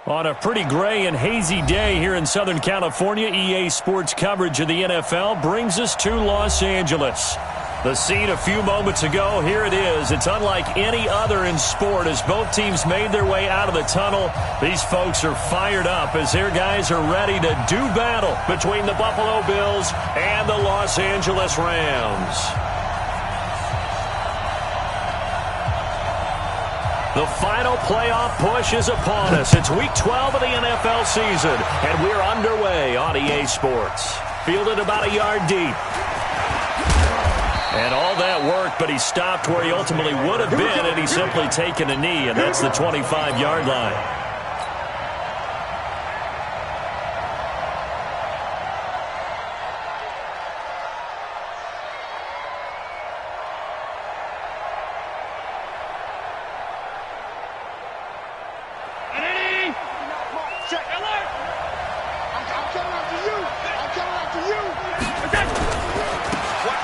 On a pretty gray and hazy day here in Southern California, EA Sports coverage of the NFL brings us to Los Angeles. The scene a few moments ago, here it is. It's unlike any other in sport as both teams made their way out of the tunnel. These folks are fired up as their guys are ready to do battle between the Buffalo Bills and the Los Angeles Rams. The final playoff push is upon us. It's Week 12 of the NFL season, and we're underway on EA Sports. Fielded about a yard deep. And all that work, but he stopped where he ultimately would have been, and he's simply taken a knee, and that's the 25-yard line.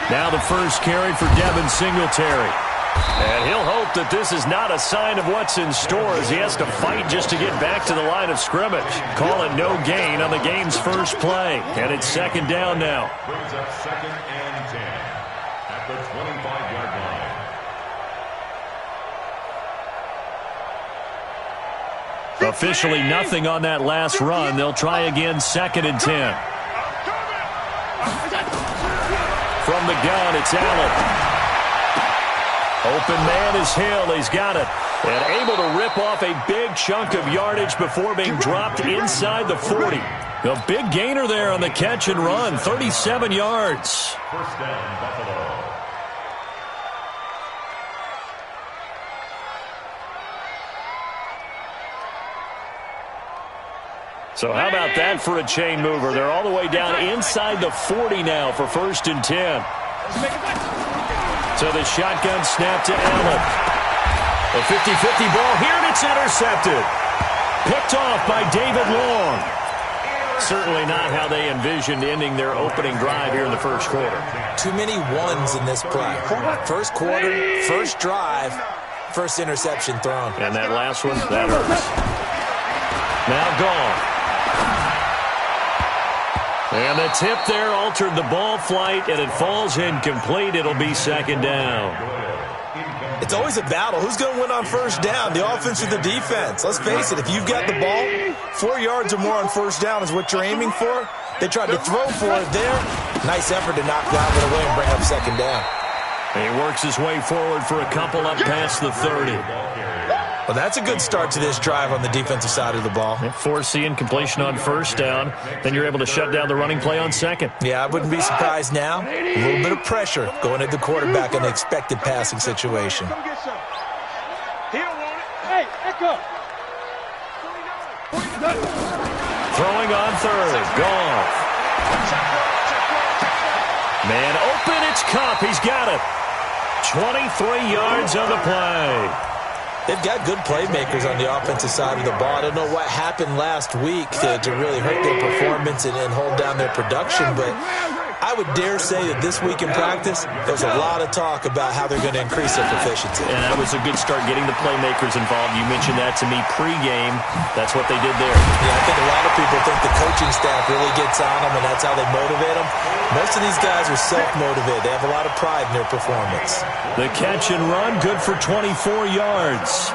Now the first carry for Devin Singletary. And he'll hope that this is not a sign of what's in store as he has to fight just to get back to the line of scrimmage. Call it no gain on the game's first play. And it's second down now. Brings up second and 10 at the 25-yard line. Officially nothing on that last run. They'll try again second and 10. From the gun, it's Allen. Open man is Hill. He's got it. And able to rip off a big chunk of yardage before being dropped inside the 40. A big gainer there on the catch and run. 37 yards. First down, Buffalo. So how about that for a chain mover? They're all the way down inside the 40 now for first and 10. So the shotgun snap to Allen. A 50-50 ball here, and it's intercepted. Picked off by David Long. Certainly not how they envisioned ending their opening drive here in the first quarter. Too many ones in this play. First quarter, first drive, first interception thrown. And that last one, that hurts. Now gone. And the tip there altered the ball flight, and it falls incomplete. It'll be second down. It's always a battle. Who's going to win on first down, the offense or the defense? Let's face it, if you've got the ball, 4 yards or more on first down is what you're aiming for. They tried to throw for it there. Nice effort to knock that one away and bring up second down. He works his way forward for a couple up past the 30. Well, that's a good start to this drive on the defensive side of the ball. Force incompletion on first down. Then you're able to shut down the running play on second. Yeah, I wouldn't be surprised now. A little bit of pressure going at the quarterback in an expected passing situation. Throwing on third. Goff. Man open, it's Kupp. He's got it. 23 yards on the play. They've got good playmakers on the offensive side of the ball. I don't know what happened last week to really hurt their performance and hold down their production, but I would dare say that this week in practice, there's a lot of talk about how they're going to increase their proficiency. And that was a good start getting the playmakers involved. You mentioned that to me pregame. That's what they did there. Yeah, I think a lot of people think the coaching staff really gets on them, and that's how they motivate them. Most of these guys are self-motivated. They have a lot of pride in their performance. The catch and run, good for 24 yards.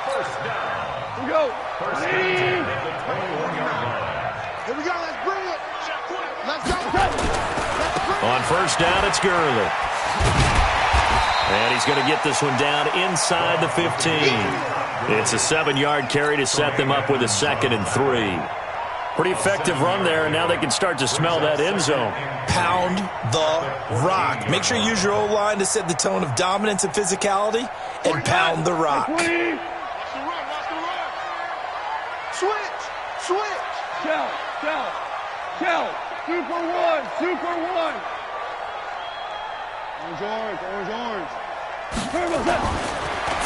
First down. Here we go. First down at the 21-yard line. Here we go. Let's bring it. Let's go. On first down, it's Gurley. And he's going to get this one down inside the 15. It's a 7-yard carry to set them up with a 2nd and 3. Pretty effective run there, and now they can start to smell that end zone. Pound the rock. Make sure you use your O-line to set the tone of dominance and physicality, and pound the rock. Watch the run. Switch. Tell. 2 for 1. 2 for 1. Orange.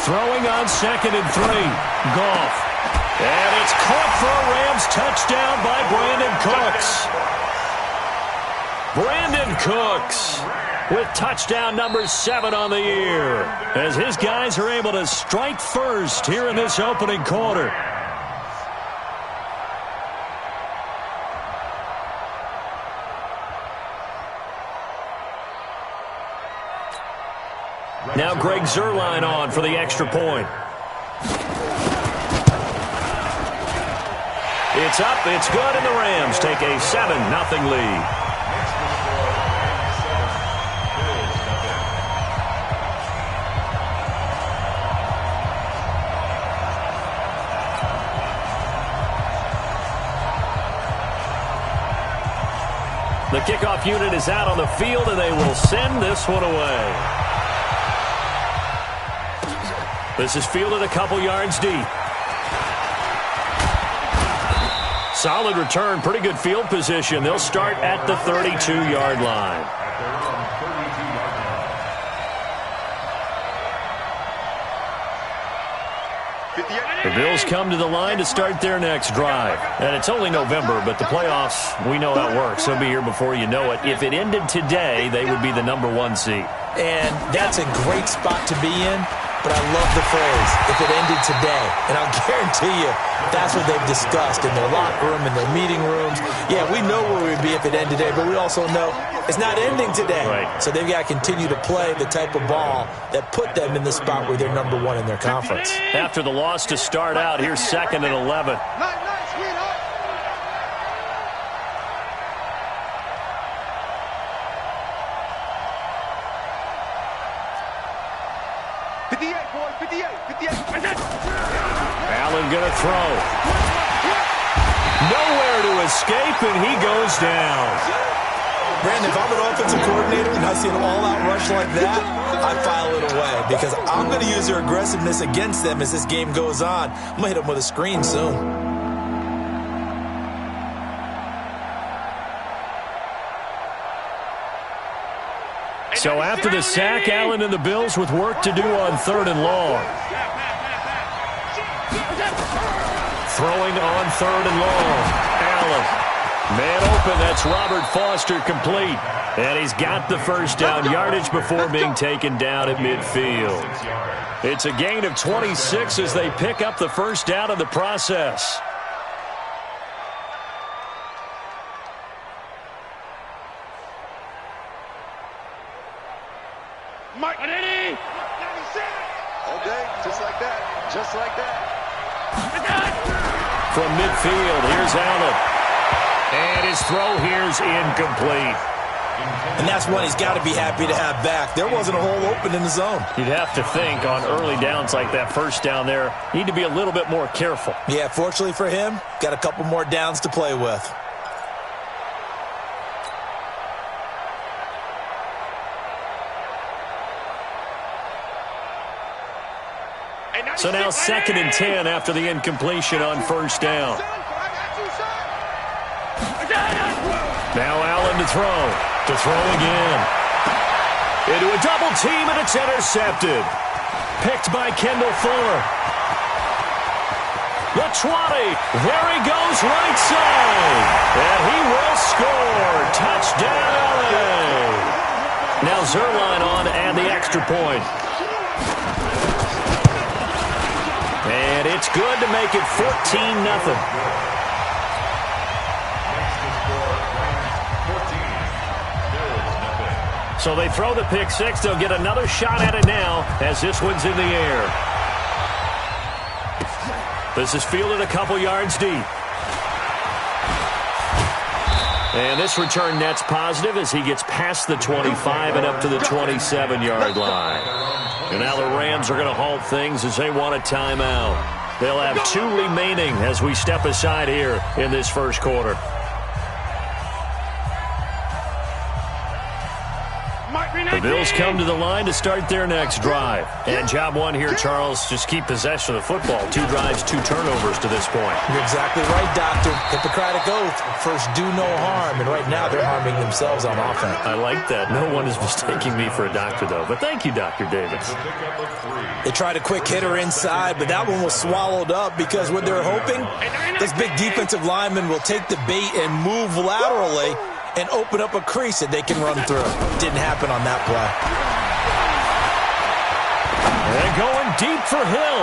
Throwing on 2nd and 3. Goff. And it's caught for a Rams touchdown by Brandon Cooks with touchdown number 7 on the year as his guys are able to strike first here in this opening quarter. Now Greg Zuerlein on for the extra point. It's up, it's good, and the Rams take a 7-0 lead. The kickoff unit is out on the field, and they will send this one away. This is fielded a couple yards deep. Solid return, pretty good field position. They'll start at the 32-yard line. The Bills come to the line to start their next drive. And it's only November, but the playoffs, we know how it works. They'll be here before you know it. If it ended today, they would be the #1 seed. And that's a great spot to be in. But I love the phrase, if it ended today. And I'll guarantee you, that's what they've discussed in their locker room, in their meeting rooms. Yeah, we know where we'd be if it ended today, but we also know it's not ending today. Right. So they've got to continue to play the type of ball that put them in the spot where they're #1 in their conference. After the loss to start out, here's 2nd and 11. Nice, sweetheart. 58, boy, 58. Allen going to throw. Nowhere to escape, and he goes down. Brandon, if I'm an offensive coordinator and I see an all-out rush like that, I file it away because I'm going to use their aggressiveness against them as this game goes on. I'm going to hit them with a screen soon. So after the sack, Allen and the Bills with work to do on 3rd and long. Throwing on 3rd and long. Allen. Man open, that's Robert Foster complete. And he's got the first down yardage before being taken down at midfield. It's a gain of 26 as they pick up the first down in the process. Mike, all day, just like that, just like that. From midfield, here's Allen. And his throw here's incomplete. And that's one he's got to be happy to have back. There wasn't a hole open in the zone. You'd have to think on early downs like that first down there, need to be a little bit more careful. Yeah, fortunately for him, got a couple more downs to play with. So now 2nd and 10 after the incompletion on first down. Now Allen to throw. To throw again. Into a double team, and it's intercepted. Picked by Kendall Fuller. The 20. There he goes right side. And he will score. Touchdown, LA. Now Zuerlein on and the extra point. And it's good to make it 14-0. So they throw the pick six. They'll get another shot at it now as this one's in the air. This is fielded a couple yards deep. And this return net's positive as he gets past the 25 and up to the 27-yard line. And now the Rams are going to halt things as they want a timeout. They'll have 2 remaining as we step aside here in this first quarter. The Bills come to the line to start their next drive. And job one here, Charles, just keep possession of the football. 2 drives, 2 turnovers to this point. You're exactly right, Doctor. Hippocratic oath. First, do no harm. And right now, they're harming themselves on offense. I like that. No one is mistaking me for a doctor, though. But thank you, Dr. Davis. They tried a quick hitter inside, but that one was swallowed up because what they're hoping, this big defensive lineman will take the bait and move laterally and open up a crease that they can run through. Didn't happen on that play. They're going deep for Hill.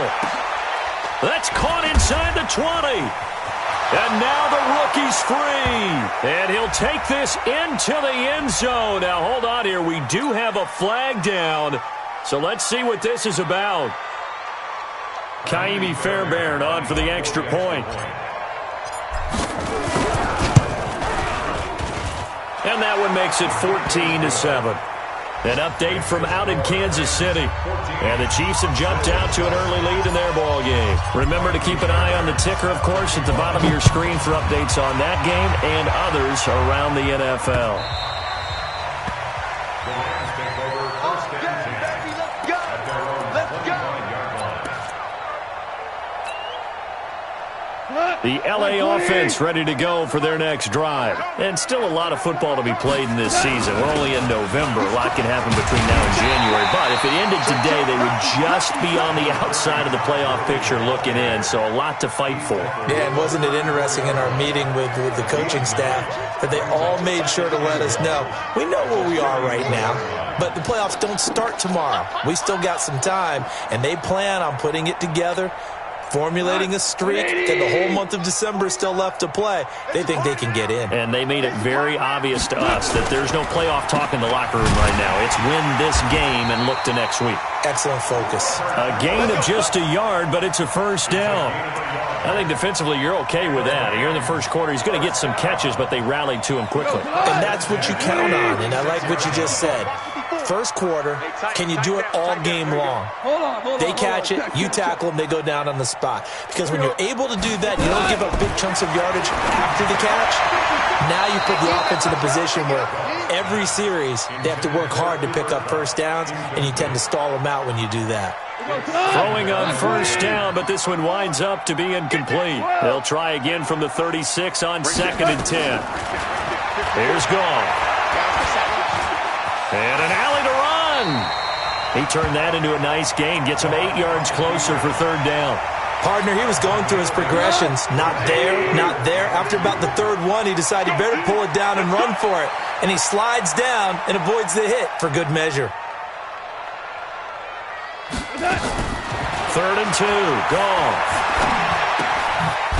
That's caught inside the 20. And now the rookie's free. And he'll take this into the end zone. Now, hold on here. We do have a flag down. So let's see what this is about. Kaimi Fairbairn on for the extra point. And that one makes it 14-7. An update from out in Kansas City. And the Chiefs have jumped out to an early lead in their ball game. Remember to keep an eye on the ticker, of course, at the bottom of your screen for updates on that game and others around the NFL. The L.A. offense ready to go for their next drive. And still a lot of football to be played in this season. We're only in November. A lot can happen between now and January. But if it ended today, they would just be on the outside of the playoff picture looking in. So a lot to fight for. Yeah, and wasn't it interesting in our meeting with the coaching staff that they all made sure to let us know, we know where we are right now, but the playoffs don't start tomorrow. We still got some time, and they plan on putting it together, formulating a streak, and the whole month of December is still left to play. They think they can get in. And they made it very obvious to us that there's no playoff talk in the locker room right now. It's win this game and look to next week. Excellent focus. A gain of just a yard, but it's a first down. I think defensively you're okay with that. Here in the first quarter, he's going to get some catches, but they rallied to him quickly. And that's what you count on, and I like what you just said. First quarter, can you do it all game long? They catch it, you tackle them, they go down on the spot. Because when you're able to do that, you don't give up big chunks of yardage after the catch. Now you put the offense in a position where every series they have to work hard to pick up first downs, and you tend to stall them out when you do that. Throwing on first down, but this one winds up to be incomplete. They'll try again from the 36 on 2nd and 10. Here's Goff. And an alley to run. He turned that into a nice gain. Gets him 8 yards closer for third down. Partner, he was going through his progressions. Not there, not there. After about the third one, he decided he better pull it down and run for it. And he slides down and avoids the hit for good measure. 3rd and 2. Goff.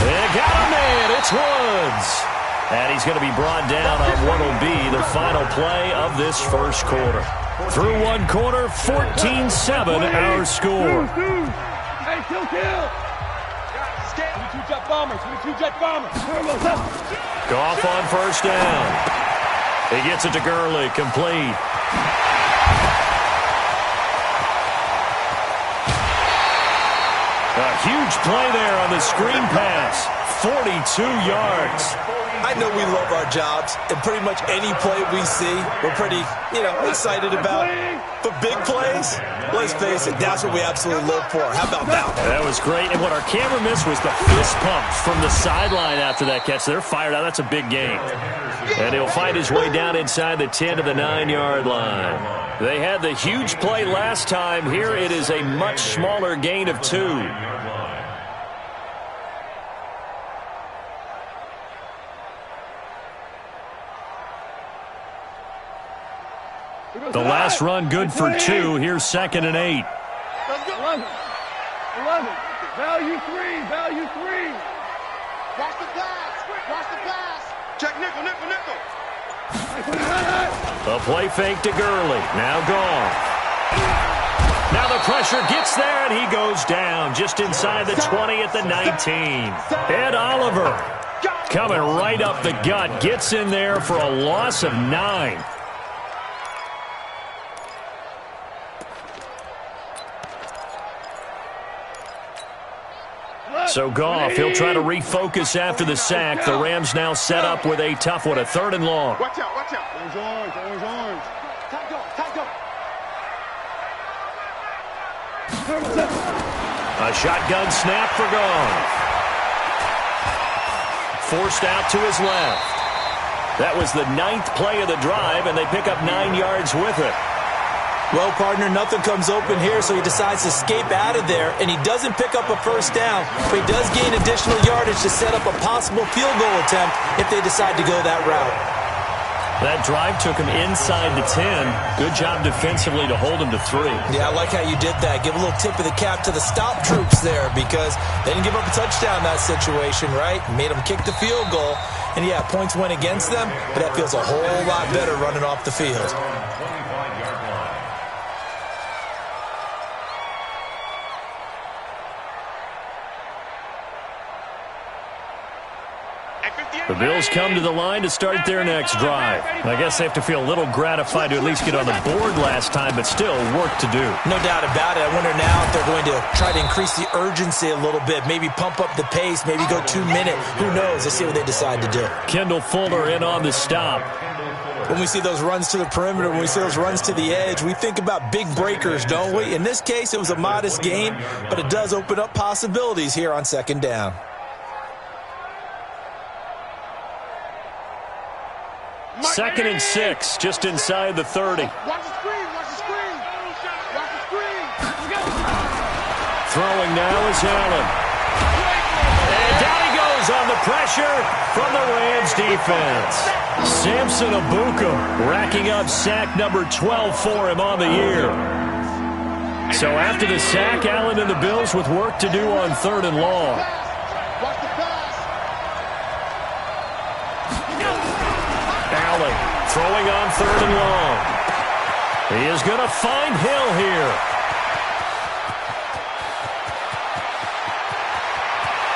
They got him in. It's Woods. And he's going to be brought down on what will be the final play of this first quarter. Through one quarter, 14-7 our score. Hey, kill. Two-jet bombers. Goff on first down. He gets it to Gurley, complete. A huge play there on the screen pass. 42 yards. I know we love our jobs, and pretty much any play we see, we're pretty, excited about. But big plays, let's face it, that's what we absolutely live for. How about that? That was great. And what our camera missed was the fist pump from the sideline after that catch. They're fired out. That's a big game. And he'll fight his way down inside the 10 to the 9-yard line. They had the huge play last time. Here it is a much smaller gain of 2. The last run good for 2. Here's 2nd and 8. 11. Value 3. Watch the pass. Check nickel. A play fake to Gurley. Now Goff. Now the pressure gets there, and he goes down just inside the 20 at the 19. Ed Oliver coming right up the gut. Gets in there for a loss of 9. So Goff, he'll try to refocus after the sack. The Rams now set up with a tough one, a 3rd and long. Watch out. Orange. A shotgun snap for Goff. Forced out to his left. That was the 9th play of the drive, and they pick up 9 yards with it. Well, partner, nothing comes open here, so he decides to escape out of there, and he doesn't pick up a first down, but he does gain additional yardage to set up a possible field goal attempt if they decide to go that route. That drive took him inside the 10. Good job defensively to hold him to 3. Yeah, I like how you did that. Give a little tip of the cap to the stop troops there because they didn't give up a touchdown in that situation, right? Made them kick the field goal. And, yeah, points went against them, but that feels a whole lot better running off the field. The Bills come to the line to start their next drive. I guess they have to feel a little gratified to at least get on the board last time, but still work to do. No doubt about it. I wonder now if they're going to try to increase the urgency a little bit, maybe pump up the pace, maybe go 2 minute. Who knows? Let's see what they decide to do. Kendall Fuller in on the stop. When we see those runs to the perimeter, when we see those runs to the edge, we think about big breakers, don't we? In this case, it was a modest gain, but it does open up possibilities here on second down. Second and 6, just inside the 30. Watch the screen, watch the screen. Watch the screen. Throwing now is Allen. And down he goes on the pressure from the Rams defense. Samson Abuka racking up sack number 12 for him on the year. So after the sack, Allen and the Bills with work to do on 3rd and long. Watch the pass. Allen throwing on 3rd and long. He is going to find Hill here.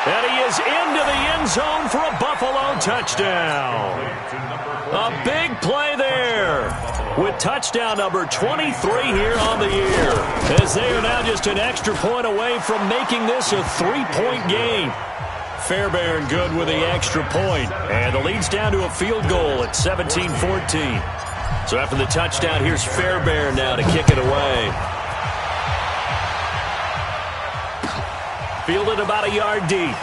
And he is into the end zone for a Buffalo touchdown. A big play there with touchdown number 23 here on the year, as they are now just an extra point away from making this a 3-point game. Fairbairn good with the extra point, and the lead's down to a field goal at 17-14. So after the touchdown, here's Fairbairn now to kick it away. Fielded about a yard deep.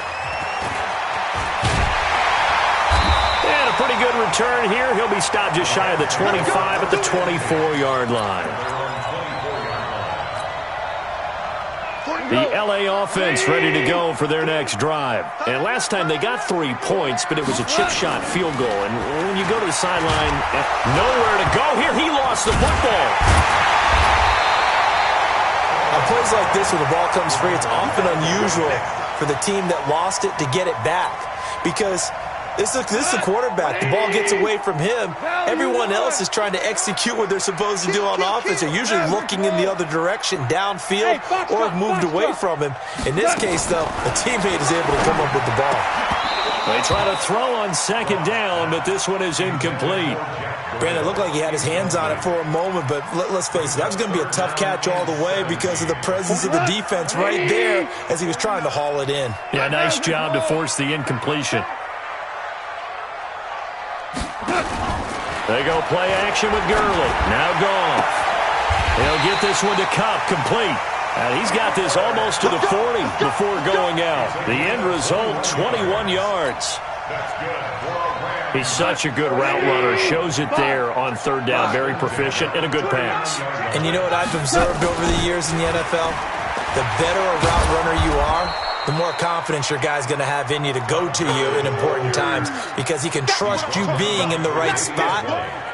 And a pretty good return here. He'll be stopped just shy of the 25 at the 24-yard line. The L.A. offense ready to go for their next drive. And last time they got 3 points, but it was a chip shot field goal. And when you go to the sideline, nowhere to go here. He lost the football. On plays like this, when the ball comes free, it's often unusual for the team that lost it to get it back. Because this is the quarterback. The ball gets away from him. Everyone else is trying to execute what they're supposed to do on offense. They're usually looking in the other direction, downfield, or have moved away from him. In this case, though, a teammate is able to come up with the ball. They try to throw on 2nd down, but this one is incomplete. Brandon, it looked like he had his hands on it for a moment, but let's face it, that was going to be a tough catch all the way because of the presence of the defense right there as he was trying to haul it in. Yeah, nice job to force the incompletion. They go play action with Gurley. Now Goff. He'll get this one to Kupp, complete. And he's got this almost to the 40 before going out. The end result, 21 yards. He's such a good route runner. Shows it there on 3rd down. Very proficient and a good pass. And you know what I've observed over the years in the NFL? The better a route runner you are, the more confidence your guy's going to have in you to go to you in important times because he can trust you being in the right spot,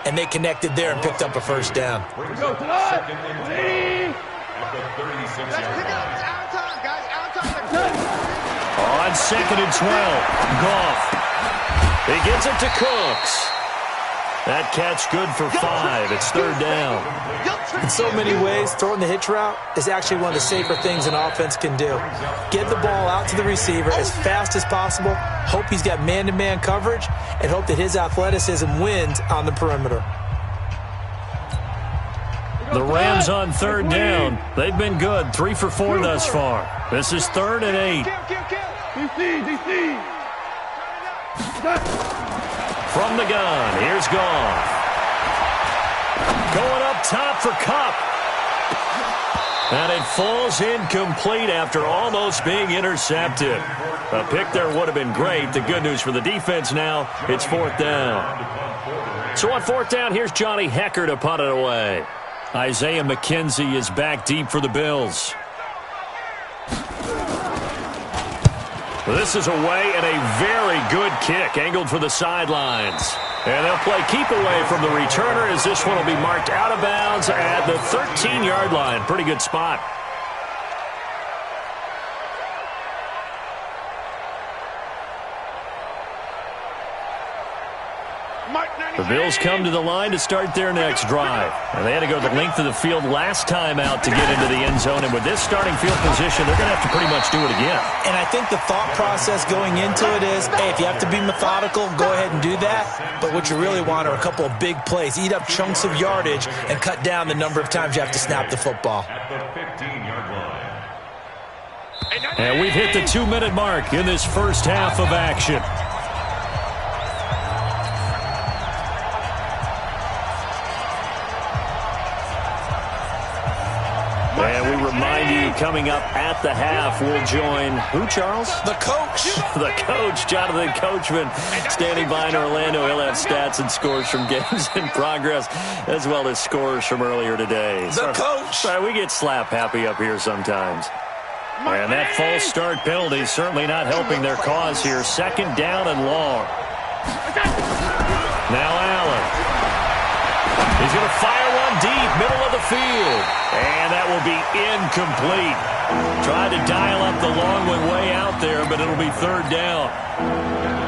and they connected there and picked up a 1st down. On 2nd and 12, Goff. He gets it to Cooks. That catch good for 5. It's 3rd down. In so many ways, throwing the hitch route is actually one of the safer things an offense can do. Get the ball out to the receiver as fast as possible, hope he's got man-to-man coverage, and hope that his athleticism wins on the perimeter. The Rams on 3rd down. They've been good, 3 for 4 thus far. This is 3rd and 8. From the gun, here's Goff. Going up top for Kupp. And it falls incomplete after almost being intercepted. A pick there would have been great. The good news for the defense now, it's 4th down. So on 4th down, here's Johnny Hecker to punt it away. Isaiah McKenzie is back deep for the Bills. This is away and a very good kick angled for the sidelines. And they'll play keep away from the returner as this one will be marked out of bounds at the 13-yard line. Pretty good spot. The Bills come to the line to start their next drive. And they had to go the length of the field last time out to get into the end zone. And with this starting field position, they're going to have to pretty much do it again. And I think the thought process going into it is, hey, if you have to be methodical, go ahead and do that. But what you really want are a couple of big plays. Eat up chunks of yardage and cut down the number of times you have to snap the football. At the 15-yard line. And we've hit the 2-minute mark in this first half of action. And we remind you, coming up at the half, we'll join who, Charles? The coach. The coach, Jonathan Coachman, standing by in Orlando. He'll have stats and scores from games in progress, as well as scores from earlier today. The coach. Sorry, we get slap happy up here sometimes. And that false start penalty is certainly not helping their cause here. Second down and long. Now Allen. He's going to fire one deep, middle of the field. And that will be incomplete. Tried to dial up the long one way out there, but it'll be third down.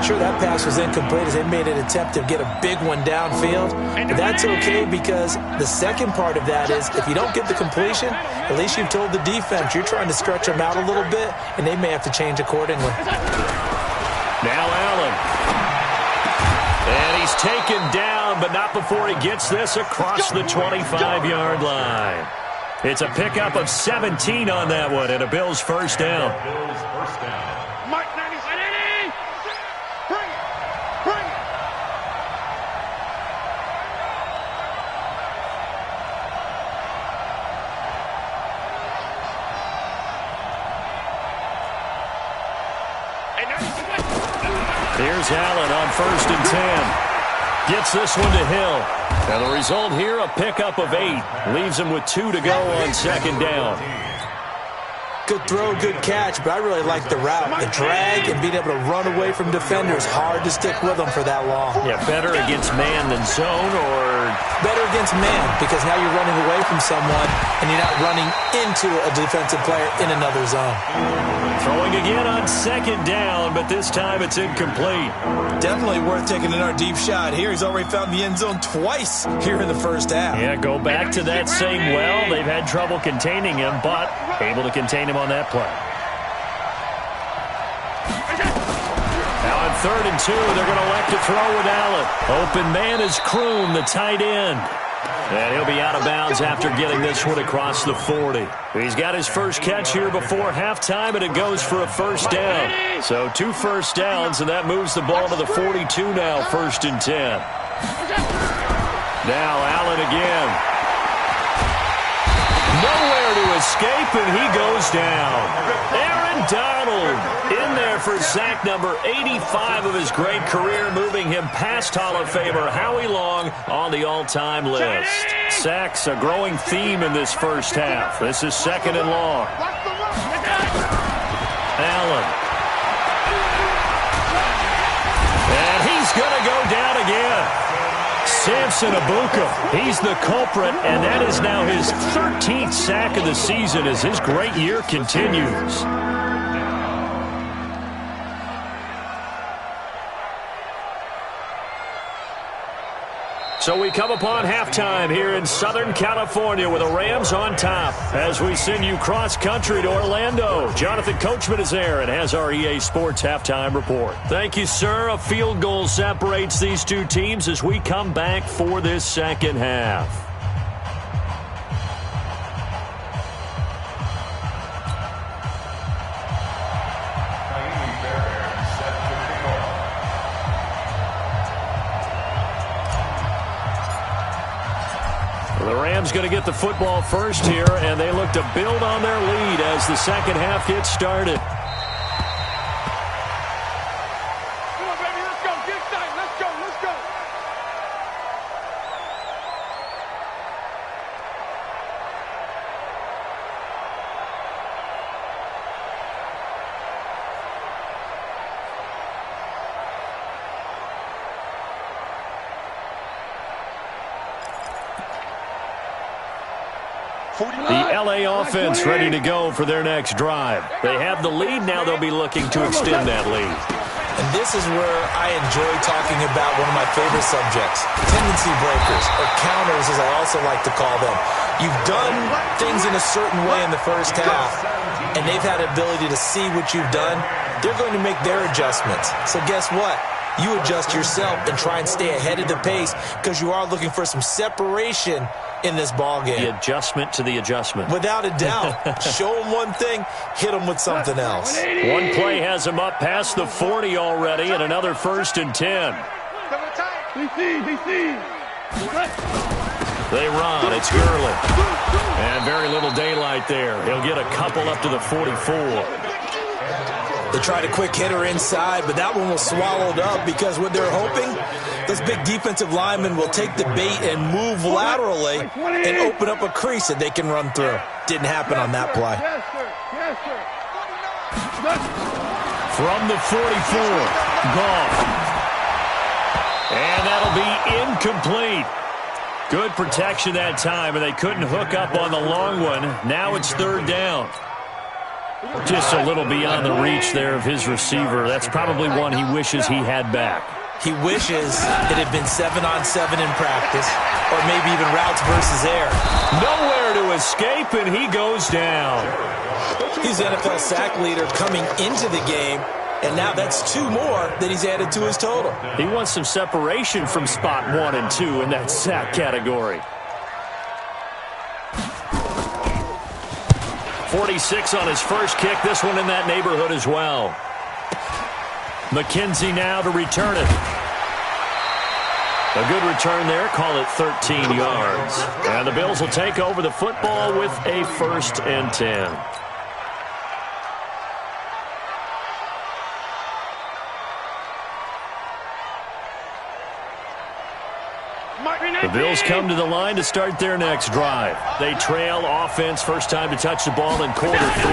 Sure, that pass was incomplete as they made an attempt to get a big one downfield. But that's okay because the second part of that is if you don't get the completion, at least you've told the defense you're trying to stretch them out a little bit, and they may have to change accordingly. Now Allen. And he's taken down, but not before he gets this across the 25-yard line. It's a pickup of 17 on that one, and a Bills first down. Bills first down. Here's Allen on 1st and 10. Gets this one to Hill. And the result here, a pickup of 8. Leaves him with 2 to go on second down. Good throw, good catch, but I really like the route. The drag and being able to run away from defenders. Hard to stick with them for that long. Yeah, better against man than zone, or better against man because now you're running away from someone and you're not running into a defensive player in another zone. Throwing again on second down, but this time it's incomplete. Definitely worth taking another deep shot here. He's already found the end zone twice here in the first half. Yeah, go back to that same well. They've had trouble containing him, but able to contain him on that play. Now on 3rd and 2, they're going to elect to throw with Allen. Open man is Kroon, the tight end. And he'll be out of bounds after getting this one across the 40. He's got his first catch here before halftime, and it goes for a first down. So 2 first downs, and that moves the ball to the 42 now, 1st and 10. Now Allen again. Nowhere to escape, and he goes down. Aaron Donald in there for sack number 85 of his great career, moving him past Hall of Famer Howie Long on the all-time list. Sacks a growing theme in this first half. This is 2nd and long. Allen. And he's going to go down again. Samson Abuka, he's the culprit, and that is now his 13th sack of the season as his great year continues. So we come upon halftime here in Southern California with the Rams on top as we send you cross-country to Orlando. Jonathan Coachman is there and has our EA Sports halftime report. Thank you, sir. A field goal separates these two teams as we come back for this second half. The Rams going to get the football first here, and they look to build on their lead as the second half gets started. Come on, baby, let's go. Get excited. Let's go. Let's go. The L.A. offense ready to go for their next drive. They have the lead. Now they'll be looking to extend that lead. And this is where I enjoy talking about one of my favorite subjects, tendency breakers, or counters as I also like to call them. You've done things in a certain way in the first half, and they've had the ability to see what you've done. They're going to make their adjustments. So guess what? You adjust yourself and try and stay ahead of the pace because you are looking for some separation in this ball game. The adjustment to the adjustment. Without a doubt. Show them one thing, hit them with something else. One play has them up past the 40 already, and another 1st and 10. They run. It's Gurley. And very little daylight there. He'll get a couple up to the 44. They tried a quick hitter inside, but that one was swallowed up because what they're hoping, those big defensive linemen will take the bait and move laterally and open up a crease that they can run through. Didn't happen on that play. From the 44, Goff. And that'll be incomplete. Good protection that time, and they couldn't hook up on the long one. Now it's 3rd down. Just a little beyond the reach there of his receiver. That's probably one he wishes he had back. He wishes it had been 7-on-7 in practice, or maybe even routes versus air. Nowhere to escape, and he goes down. He's the NFL sack leader coming into the game, and now that's 2 more that he's added to his total. He wants some separation from spot 1 and 2 in that sack category. 46 on his first kick. This one in that neighborhood as well. McKenzie now to return it. A good return there. Call it 13 yards. And the Bills will take over the football with a 1st and 10. The Bills come to the line to start their next drive. They trail offense, first time to touch the ball in quarter 3,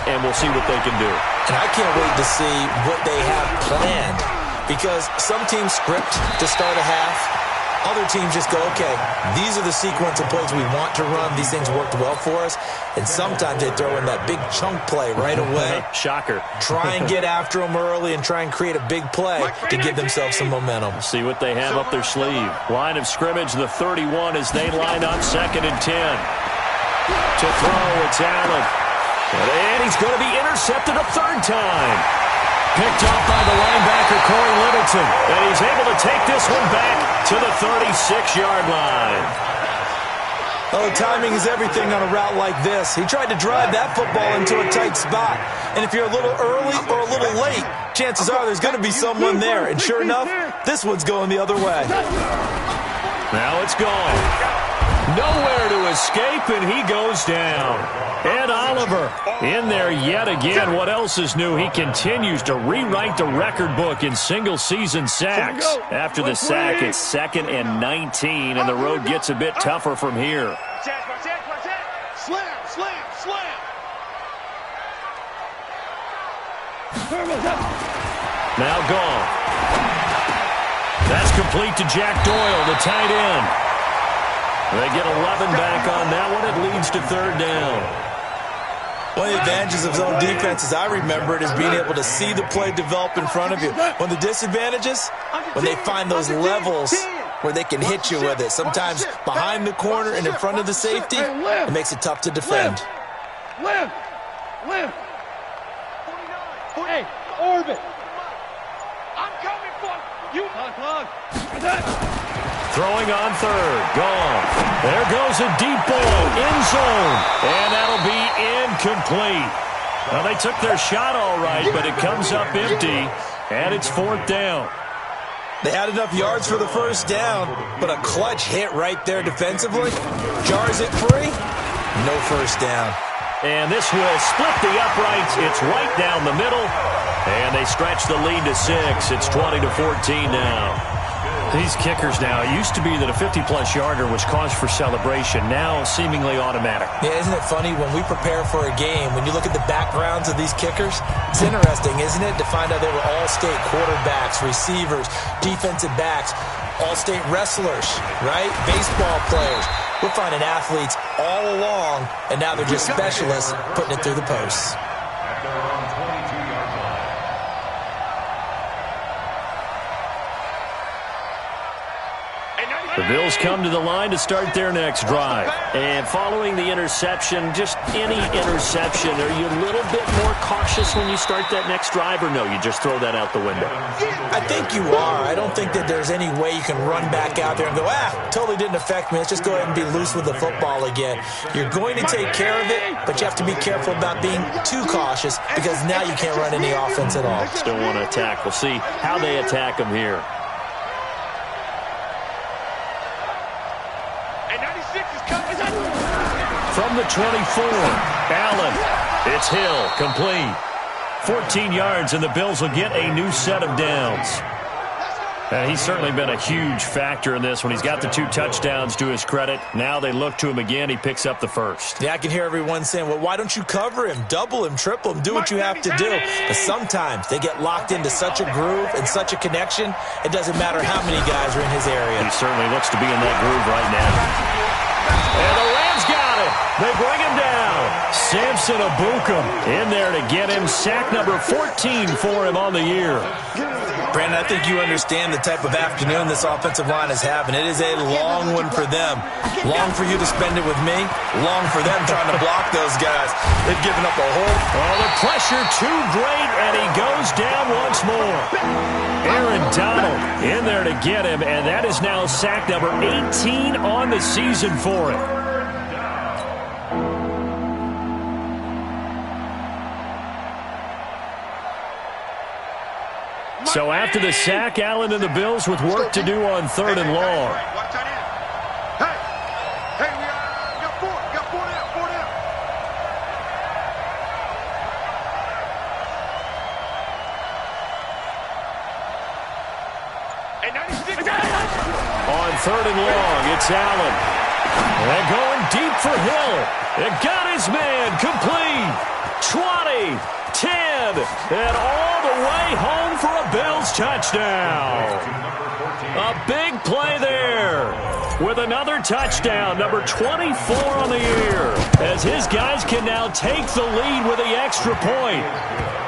and we'll see what they can do. And I can't wait to see what they have planned, because some teams script to start a half. Other teams just go, okay, these are the sequence of plays we want to run. These things worked well for us. And sometimes they throw in that big chunk play right away. Shocker. Try and get after them early and try and create a big play to give themselves some momentum. See what they have up their sleeve. Line of scrimmage, the 31 as they line up 2nd and 10. To throw, it's Allen. And he's going to be intercepted a 3rd time. Picked off by the linebacker, Corey Littleton. And he's able to take this one back to the 36-yard line. Oh, timing is everything on a route like this. He tried to drive that football into a tight spot. And if you're a little early or a little late, chances are there's going to be someone there. And sure enough, this one's going the other way. Now it's gone. Nowhere to escape, and he goes down. Ed Oliver in there yet again. What else is new? He continues to rewrite the record book in single-season sacks. After the sack, it's 2nd and 19, and the road gets a bit tougher from here. Slam, slam, slam. Now gone. That's complete to Jack Doyle, the tight end. They get 11 back on that one. It leads to 3rd down. One of the advantages of zone defense, as I remember it, is being able to see the play develop in front of you. One of the disadvantages, when they find those levels where they can hit you with it. Sometimes behind the corner and in front of the safety, it makes it tough to defend. Left. Hey, orbit. I'm coming for you. Throwing on 3rd. Gone. There goes a deep ball. End zone. And that'll be incomplete. Well, they took their shot all right, but it comes up empty. And it's 4th down. They had enough yards for the 1st down, but a clutch hit right there defensively. Jars it free. No 1st down. And this will split the uprights. It's right down the middle. And they stretch the lead to 6. It's 20-14 now. These kickers now, it used to be that a 50-plus yarder was cause for celebration. Now, seemingly automatic. Yeah, isn't it funny when we prepare for a game, when you look at the backgrounds of these kickers, it's interesting, isn't it, to find out they were all-state quarterbacks, receivers, defensive backs, all-state wrestlers, right? Baseball players. We're finding athletes all along, and now they're just specialists putting it through the posts. The Bills come to the line to start their next drive. And following the interception, just any interception, are you a little bit more cautious when you start that next drive, or no, you just throw that out the window? I think you are. I don't think that there's any way you can run back out there and go, totally didn't affect me. Let's just go ahead and be loose with the football again. You're going to take care of it, but you have to be careful about being too cautious because now you can't run any offense at all. Still want to attack. We'll see how they attack them here. From the 24, Allen. It's Hill, complete. 14 yards, and the Bills will get a new set of downs. He's certainly been a huge factor in this when he's got the 2 touchdowns to his credit. Now they look to him again. He picks up the first. Yeah, I can hear everyone saying, well, why don't you cover him, double him, triple him, do what you have to do. But sometimes they get locked into such a groove and such a connection, it doesn't matter how many guys are in his area. He certainly looks to be in that groove right now. And the Rams got it. They bring him down. Samson Abukum in there to get him. Sack number 14 for him on the year. Brandon, I think you understand the type of afternoon this offensive line is having. It is a long one for them. Long for you to spend it with me. Long for them trying to block those guys. They've given up a hole. Oh, the pressure too great, and he goes down once more. Aaron Donald in there to get him, and that is now sack number 18 on the season for him. So after the sack, Allen and the Bills with work to do on 3rd and long. Hey, we got 4 down. On 3rd and long, it's Allen. And going deep for Hill. It got his man complete. 20, 10, and all the way home for a Bills touchdown. A big play there with another touchdown, number 24 on the year, as his guys can now take the lead with the extra point.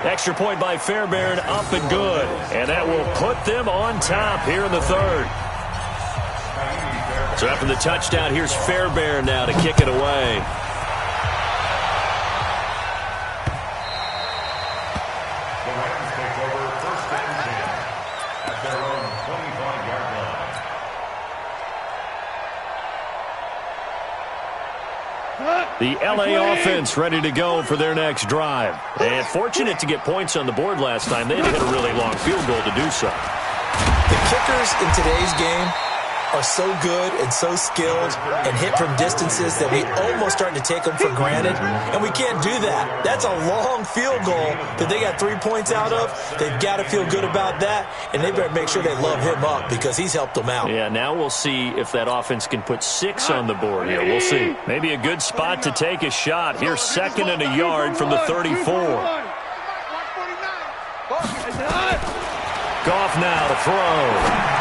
Extra point by Fairbairn, up and good. And that will put them on top here in the 3rd. So after the touchdown, here's Fairbairn now to kick it away. The LA offense ready to go for their next drive. And fortunate to get points on the board last time. They had to hit a really long field goal to do so. The kickers in today's game are so good and so skilled and hit from distances that we almost start to take them for granted, and we can't do that. That's a long field goal that they got 3 points out of. They've got to feel good about that, and they better make sure they love him up because he's helped them out. Yeah, now we'll see if that offense can put 6 on the board here. We'll see. Maybe a good spot to take a shot. Here's 2nd and a yard from the 34. Goff now to throw.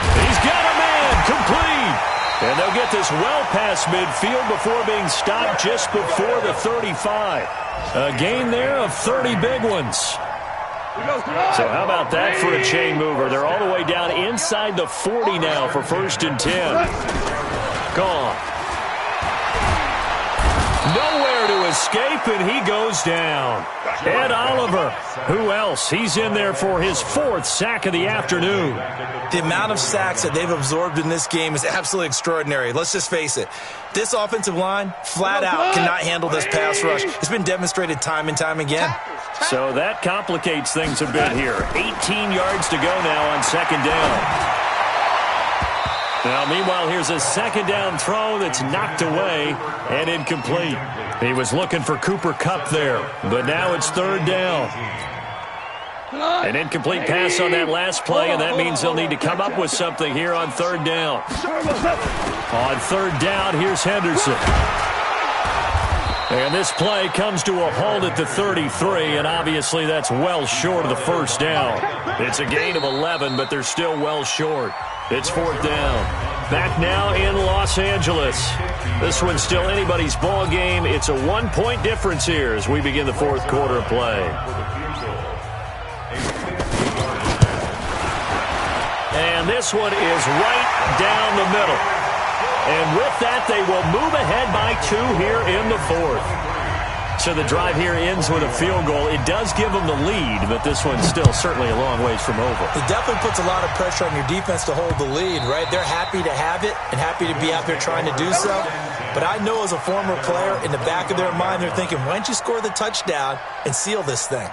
He's got a man complete. And they'll get this well past midfield before being stopped just before the 35. A gain there of 30 big ones. So how about that for a chain mover? They're all the way down inside the 40 now for 1st and 10. Gone. Nowhere to escape, and he goes down. Ed Oliver, who else? He's in there for his 4th sack of the afternoon. The amount of sacks that they've absorbed in this game is absolutely extraordinary. Let's just face it. This offensive line, flat out, cannot handle this pass rush. It's been demonstrated time and time again. So that complicates things a bit here. 18 yards to go now on 2nd down. Now, meanwhile, here's a 2nd down throw that's knocked away and incomplete. He was looking for Cooper Kupp there, but now it's 3rd down. An incomplete pass on that last play, and that means they'll need to come up with something here on 3rd down. On 3rd down, here's Henderson. And this play comes to a halt at the 33, and obviously that's well short of the 1st down. It's a gain of 11, but they're still well short. It's 4th down. Back now in Los Angeles. This one's still anybody's ball game. It's a 1-point difference here as we begin the 4th quarter of play. And this one is right down the middle. And with that, they will move ahead by 2 here in the fourth. So the drive here ends with a field goal. It does give them the lead, but this one's still certainly a long ways from over. It definitely puts a lot of pressure on your defense to hold the lead, right? They're happy to have it and happy to be out there trying to do so. But I know as a former player, in the back of their mind, they're thinking, why don't you score the touchdown and seal this thing?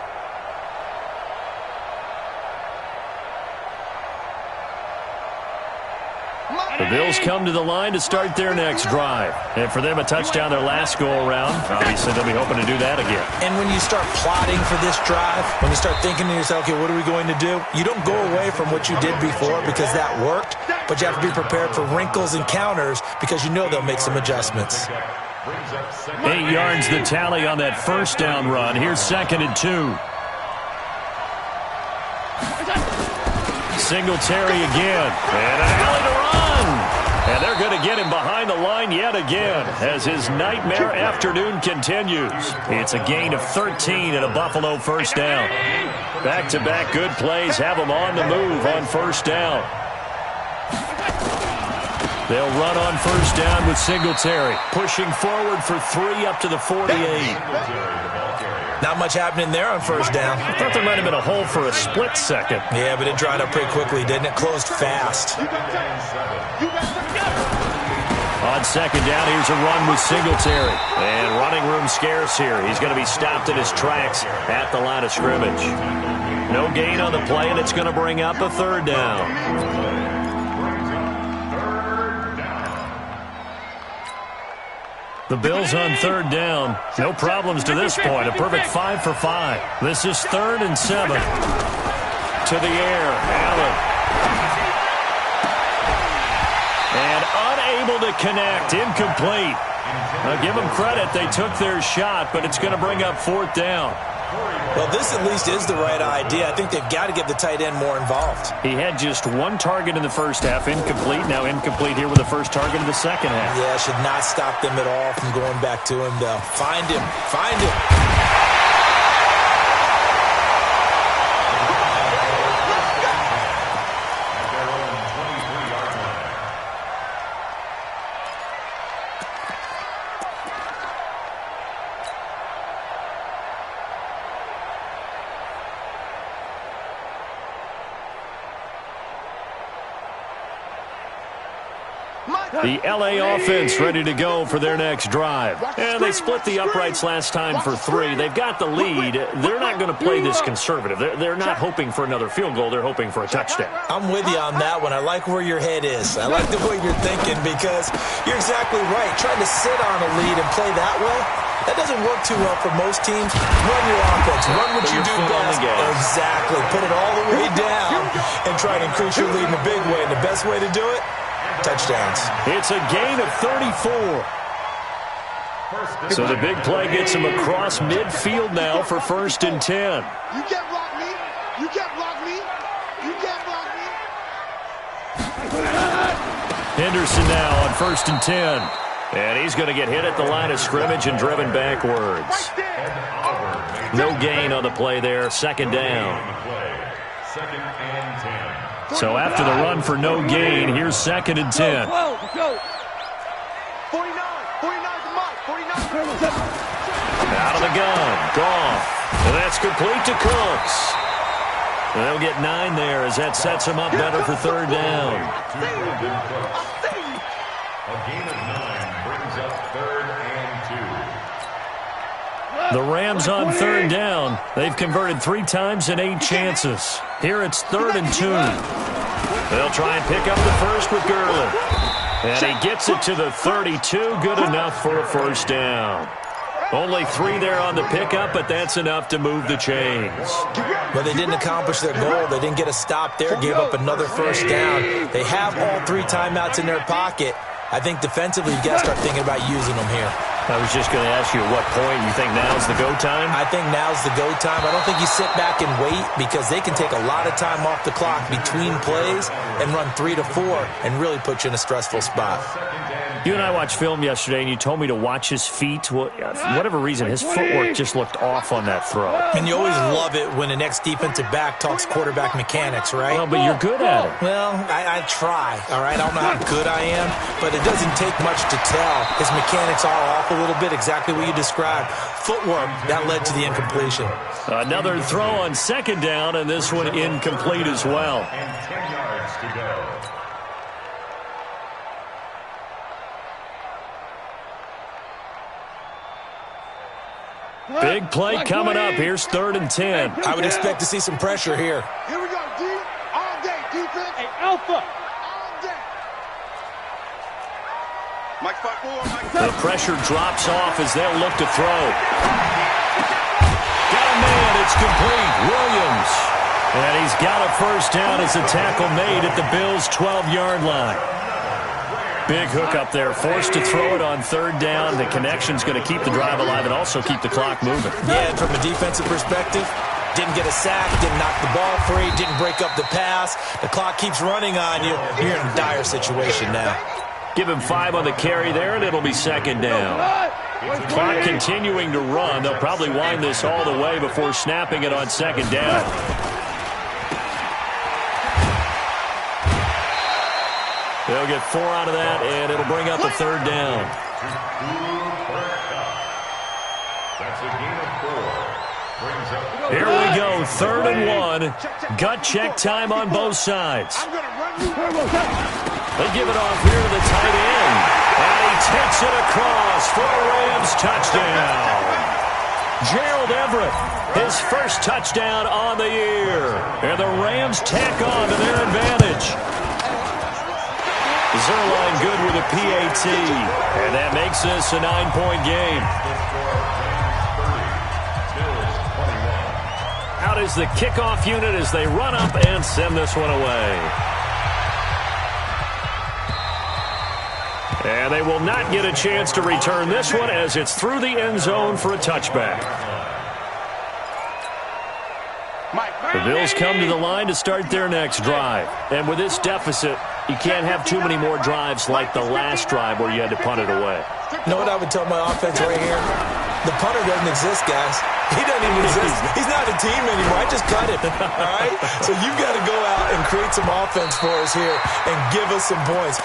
The Bills come to the line to start their next drive. And for them, a touchdown their last go-around. Obviously, they'll be hoping to do that again. And when you start plotting for this drive, when you start thinking to yourself, okay, what are we going to do? You don't go away from what you did before because that worked, but you have to be prepared for wrinkles and counters because you know they'll make some adjustments. 8 yards the tally on that first down run. Here's 2nd and 2. Singletary again. And an alley to run. And they're going to get him behind the line yet again as his nightmare afternoon continues. It's a gain of 13 and a Buffalo first down. Back-to-back good plays have them on the move on first down. They'll run on first down with Singletary. Pushing forward for 3 up to the 48. Not much happening there on first down. I thought there might have been a hole for a split second. Yeah, but it dried up pretty quickly, didn't it? Closed fast. On second down, here's a run with Singletary. And running room scarce here. He's going to be stopped in his tracks at the line of scrimmage. No gain on the play, and it's going to bring up a 3rd down. The Bills on 3rd down. No problems to this point. A perfect 5 for 5. This is 3rd and 7. To the air. Allen. And unable to connect. Incomplete. Now give them credit. They took their shot, but it's going to bring up 4th down. Well, this at least is the right idea. I think they've got to get the tight end more involved. He had just 1 target in the first half, incomplete. Now incomplete here with the first target in the second half. Yeah, should not stop them at all from going back to him, though. Find him. Find him. The L.A. offense ready to go for their next drive. And they split the uprights last time for 3. They've got the lead. They're not going to play this conservative. They're not hoping for another field goal. They're hoping for a touchdown. I'm with you on that one. I like where your head is. I like the way you're thinking because you're exactly right. Trying to sit on a lead and play that way, that doesn't work too well for most teams. Run your offense. Run what you do best. Exactly. Put it all the way down and try to increase your lead in a big way. And the best way to do it, touchdowns. It's a gain of 34. So the big play gets him across midfield now for 1st and 10. You can't block me. You can't block me. You can't block me. Henderson now on 1st and 10. And he's going to get hit at the line of scrimmage and driven backwards. No gain on the play there. 2nd down. So after the run for no gain, here's 2nd and 10. 49. 49's the mark. 49. Out of the gun. Goff. And that's complete to Cooks. And they'll get 9 there as that sets them up better for 3rd down. A gain of 9 brings up 3rd and 2. The Rams on 3rd down. They've converted 3 times in 8 chances. Here it's 3rd and 2. They'll try and pick up the first with Gurley. And he gets it to the 32. Good enough for a 1st down. Only 3 there on the pickup, but that's enough to move the chains. But they didn't accomplish their goal. They didn't get a stop there, gave up another 1st down. They have all 3 timeouts in their pocket. I think defensively, you've got to start thinking about using them here. I was just going to ask you at what point you think now's the go time? I think now's the go time. I don't think you sit back and wait because they can take a lot of time off the clock between plays and run 3 to 4 and really put you in a stressful spot. 2nd and You and I watched film yesterday, and you told me to watch his feet. Well, for whatever reason, his footwork just looked off on that throw. And you always love it when the next defensive back talks quarterback mechanics, right? Well, but you're good at it. Well, I try, all right? I don't know how good I am, but it doesn't take much to tell. His mechanics are off a little bit, exactly what you described. Footwork, that led to the incompletion. Another throw on second down, and this one incomplete as well. And 10 yards to go. Big play coming up. Here's 3rd and 10. I would expect to see some pressure here. Here we go, D. All day, defense. Hey, Alpha. All day. Mike 5-4, The pressure drops off as they'll look to throw. Got a man. It's complete. Williams. And he's got a first down as the tackle made at the Bills' 12-yard line. Big hook up there. Forced to throw it on 3rd down. The connection's going to keep the drive alive and also keep the clock moving. Yeah, and from a defensive perspective, didn't get a sack, didn't knock the ball free, didn't break up the pass. The clock keeps running on you. You're in a dire situation now. Give him 5 on the carry there, and it'll be 2nd down. Clock continuing to run. They'll probably wind this all the way before snapping it on 2nd down. They'll get 4 out of that, and it'll bring up a 3rd down. That's a gain of 4. Brings up Here we go, 3rd and 1. Gut check time on both sides. They give it off here to the tight end. And he takes it across for a Rams touchdown. Gerald Everett, his first touchdown on the year. And the Rams tack on to their advantage. Zerline good with a PAT. And that makes this a 9-point game. Out is the kickoff unit as they run up and send this one away. And they will not get a chance to return this one as it's through the end zone for a touchback. The Bills come to the line to start their next drive. And with this deficit, you can't have too many more drives like the last drive where you had to punt it away. You know what I would tell my offense right here? The punter doesn't exist, guys. He doesn't even exist. He's not a team anymore. I just cut him, all right? So you've got to go out and create some offense for us here and give us some points.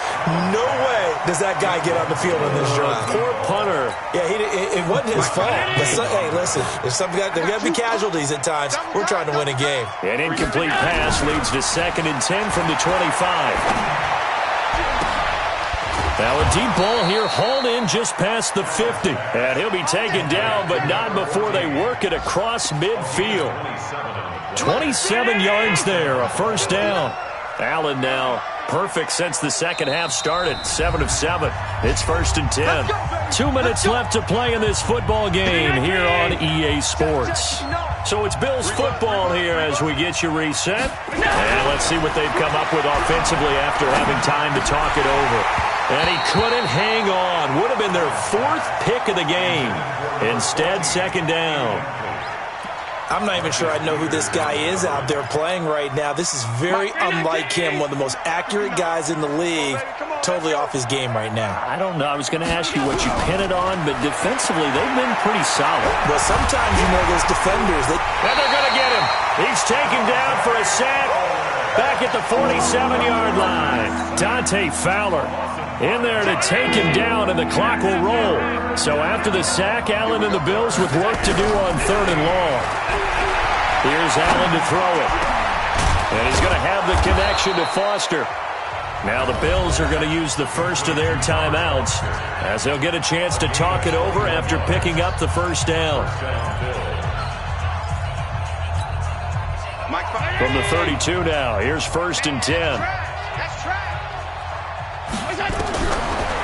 No way does that guy get on the field on this drive. Poor punter. Yeah, it wasn't his fault. But hey, listen, there's there got to be casualties at times. We're trying to win a game. An incomplete pass leads to 2nd and 10 from the 25. Now a deep ball here hauled in just past the 50. And he'll be taken down, but not before they work it across midfield. 27 yards there, a first down. Allen now perfect since the second half started. 7 of 7. It's 1st and 10. 2 minutes left to play in this football game here on EA Sports. So it's Bills football here as we get you reset. And let's see what they've come up with offensively after having time to talk it over. And he couldn't hang on. Would have been their 4th pick of the game. Instead, 2nd down. I'm not even sure I know who this guy is out there playing right now. This is very unlike him, one of the most accurate guys in the league. Totally off his game right now. I don't know. I was going to ask you what you pin it on, but defensively, they've been pretty solid. Well, sometimes, those defenders, and they're going to get him. He's taken down for a sack back at the 47-yard line. Dante Fowler in there to take him down, and the clock will roll. So after the sack, Allen and the Bills with work to do on 3rd and long. Here's Allen to throw it. And he's going to have the connection to Foster. Now the Bills are going to use the first of their timeouts as they'll get a chance to talk it over after picking up the first down. From the 32 now, here's 1st and 10.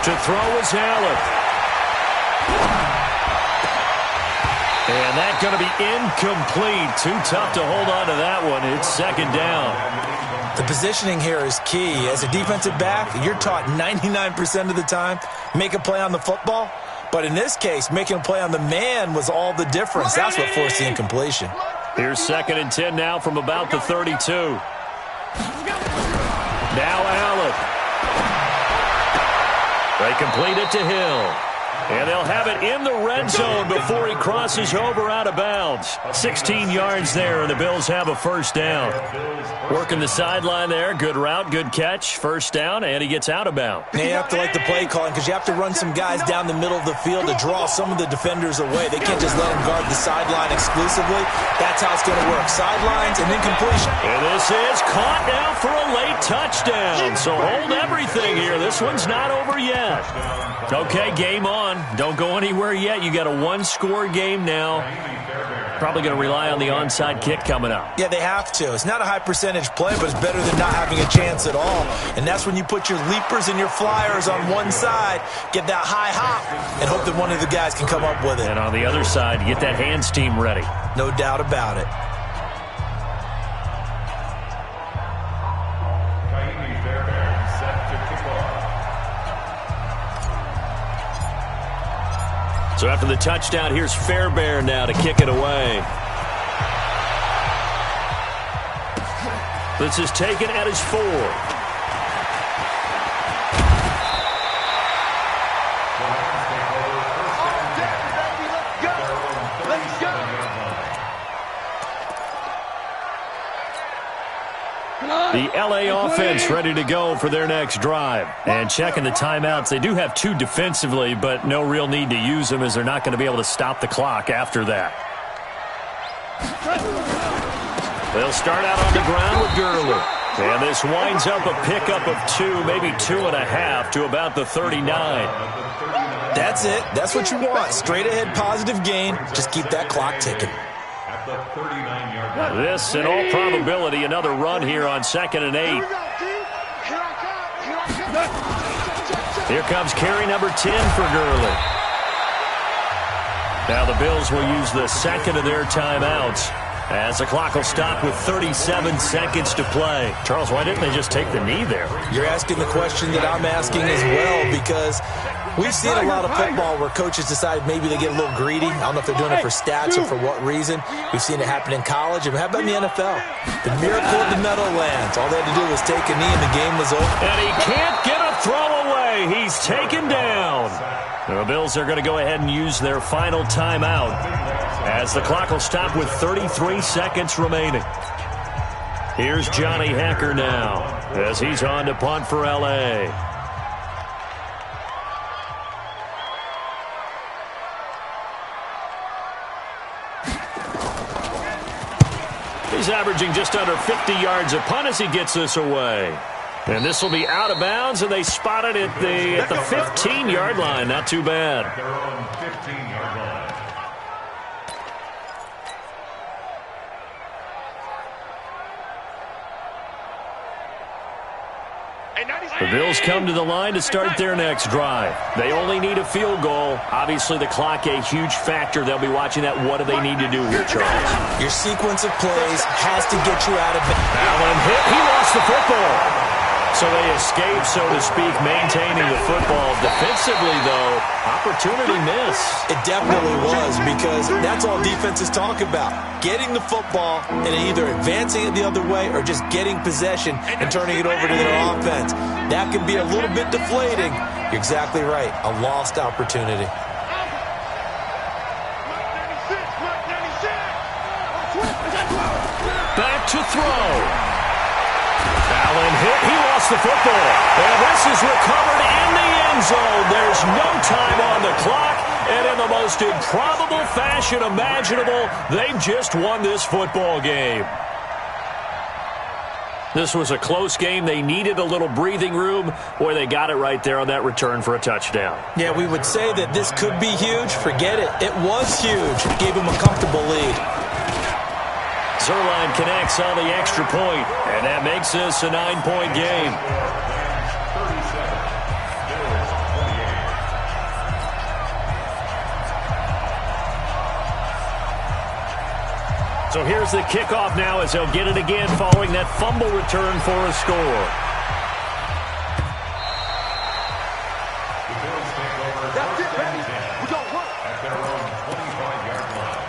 To throw is Allen. And that's going to be incomplete. Too tough to hold on to that one. It's 2nd down. The positioning here is key. As a defensive back, you're taught 99% of the time, make a play on the football. But in this case, making a play on the man was all the difference. That's what forced the incompletion. Here's 2nd and 10 now from about the 32. Now Allen. They complete it to Hill. And they'll have it in the red zone before he crosses over out of bounds. 16 yards there, and the Bills have a first down. Working the sideline there. Good route, good catch. First down, and he gets out of bounds. Now you have to like the play calling because you have to run some guys down the middle of the field to draw some of the defenders away. They can't just let them guard the sideline exclusively. That's how it's going to work. Sidelines and then completion. And this is caught now for a late touchdown. So hold everything here. This one's not over yet. Okay, game on. Don't go anywhere yet. You got a one-score game now. Probably going to rely on the onside kick coming up. Yeah, they have to. It's not a high-percentage play, but it's better than not having a chance at all. And that's when you put your leapers and your flyers on one side, get that high hop, and hope that one of the guys can come up with it. And on the other side, get that hands team ready. No doubt about it. So after the touchdown, here's Fairbairn now to kick it away. This is taken at his 4. The L.A. offense ready to go for their next drive. And checking the timeouts, they do have 2 defensively, but no real need to use them as they're not going to be able to stop the clock after that. They'll start out on the ground with Gurley. And this winds up a pickup of 2, maybe 2.5 to about the 39. That's it. That's what you want. Straight ahead positive gain. Just keep that clock ticking. This, in all probability, another run here on 2nd and 8. Here comes carry number 10 for Gurley. Now the Bills will use the second of their timeouts as the clock will stop with 37 seconds to play. Charles, why didn't they just take the knee there? You're asking the question that I'm asking as well, because we've seen a lot of football where coaches decide maybe they get a little greedy. I don't know if they're doing it for stats or for what reason. We've seen it happen in college. And how about in the NFL? The miracle of the Meadowlands. All they had to do was take a knee and the game was over. And he can't get a throw away. He's taken down. The Bills are going to go ahead and use their final timeout as the clock will stop with 33 seconds remaining. Here's Johnny Hekker now as he's on to punt for L.A. He's averaging just under 50 yards a punt as he gets this away. And this will be out of bounds, and they spot it at the 15-yard line. Not too bad. Their own 15-yard line. The Bills come to the line to start their next drive. They only need a field goal. Obviously, the clock a huge factor. They'll be watching that. What do they need to do here, Charles? Your sequence of plays has to get you out of it. Allen hit. He lost the football. So they escape, so to speak, maintaining the football. Defensively, though, opportunity miss. It definitely was, because that's all defenses talk about. Getting the football and either advancing it the other way or just getting possession and turning it over to their offense. That can be a little bit deflating. You're exactly right. A lost opportunity. Back to throw. Allen hit. He lost the football. And this is recovered in the end zone. There's no time on the clock. And in the most improbable fashion imaginable, they've just won this football game. This was a close game. They needed a little breathing room. Boy, they got it right there on that return for a touchdown. Yeah, we would say that this could be huge. Forget it. It was huge. Gave them a comfortable lead. Zerline connects on the extra point, and that makes this a 9-point game. So here's the kickoff now as they'll get it again following that fumble return for a score. That's it, baby. We're going to work. At their own 25-yard line.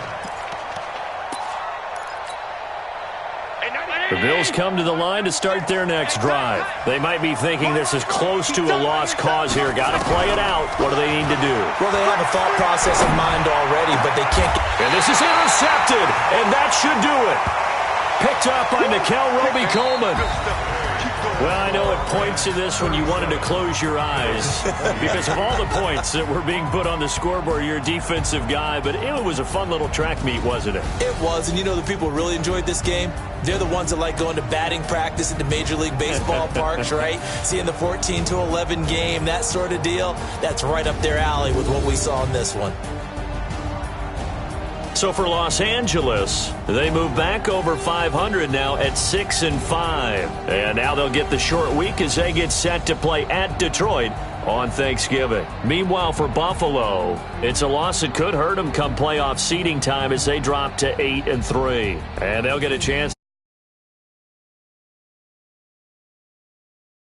The Bills come to the line to start their next drive. They might be thinking this is close to a lost cause here. Got to play it out. What do they need to do? Well, they have a thought process in mind already, but they can't get... And this is intercepted, and that should do it. Picked up by Nickel Roby-Coleman. Well, I know it points to this when you wanted to close your eyes because of all the points that were being put on the scoreboard. You're a defensive guy, but it was a fun little track meet, wasn't it? It was, and you know the people who really enjoyed this game? They're the ones that like going to batting practice at the Major League Baseball parks, right? Seeing the 14-11 game, that sort of deal. That's right up their alley with what we saw in this one. So for Los Angeles, they move back over 500 now at 6-5. And now they'll get the short week as they get set to play at Detroit on Thanksgiving. Meanwhile, for Buffalo, it's a loss that could hurt them come playoff seeding time as they drop to 8-3. And they'll get a chance